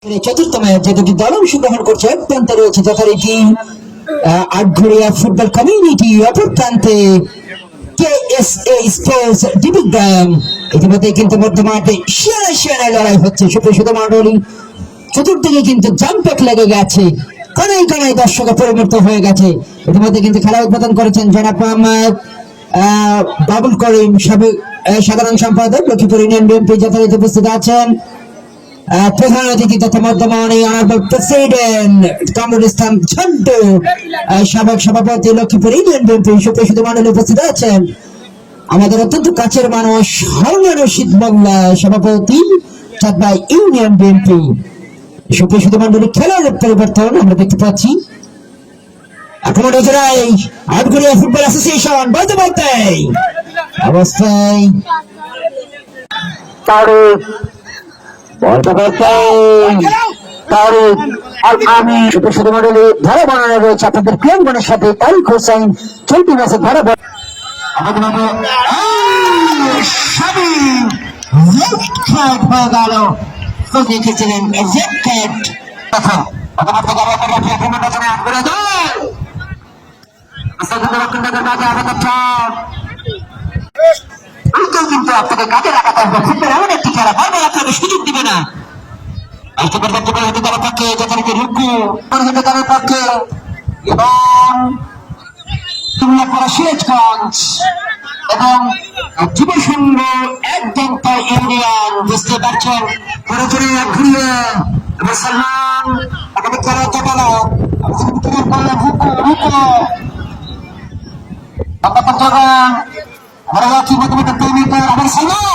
চতুর্থ ম্যাচ যে দুটি দল অংশগ্রহণ করছে এক প্রান্তে রয়েছে যথারীতি আটঘরিয়া ফুটবল কমিউনিটি, অপর প্রান্তে KSA স্পোর্টস ডিবিগ্রাম। ইতিমধ্যে কিন্তু মধ্যমাঠে সেরা লড়াই হচ্ছে। সুপ্রিয় মণ্ডলী, চতুর্দিকে কিন্তু জাম্পেক লেগে গেছে, কানাই কানাই দর্শকে পরিবর্ত হয়ে গেছে। ইতিমধ্যে কিন্তু খেলা উদ্বোধন করেছেন জনাব মোহাম্মদ বাবুল করিম, সাবেক সাধারণ সম্পাদক লক্ষ্মীপুর ইউনিয়ন বিএনপি, যথারীতি উপস্থিত আছেন প্রধান অতিথি তথা বর্তমানে অনারেবল প্রেসিডেন্ট কামরুল ইসলাম ঝন্টু, সাবেক সভাপতি লক্ষ্মীপুর ইউনিয়ন বিএনপি। সুপ্রিয় মণ্ডলী, উপস্থিত আছেন আমাদের অত্যন্ত কাছের মানুষ হারুন রশিদ মোল্লা, সভাপতি চাঁদবাই ইউনিয়ন বিএনপি। সুপ্রিয় মণ্ডলী, খেলার পরিবর্তন আমরা দেখতে পাচ্ছি। এখন আটঘরিয়া ফুটবল অ্যাসোসিয়েশন বলতে অবস্থায় ধারা বানানো রয়েছে আপনাদের প্রিয়ঙ্গনের সাথে তারিক হোসেন। চলতি ম্যাচে ধারা দেখেছিলেন কিন্তু আপনাকে কাজে লাগাতে হবে। ফুটবল এমন একটি খেলা, বারবার আপনাকে সুযোগ দিবে না। পক্ষে যথারীতি রুকু দলের পক্ষে এবং সিরাজগঞ্জ এবং যুব সংঘ একদম ইউনিয়ন। বুঝতে পারছেন ঘুরিয়ে সালমান খেলা চটালো আবার সালমান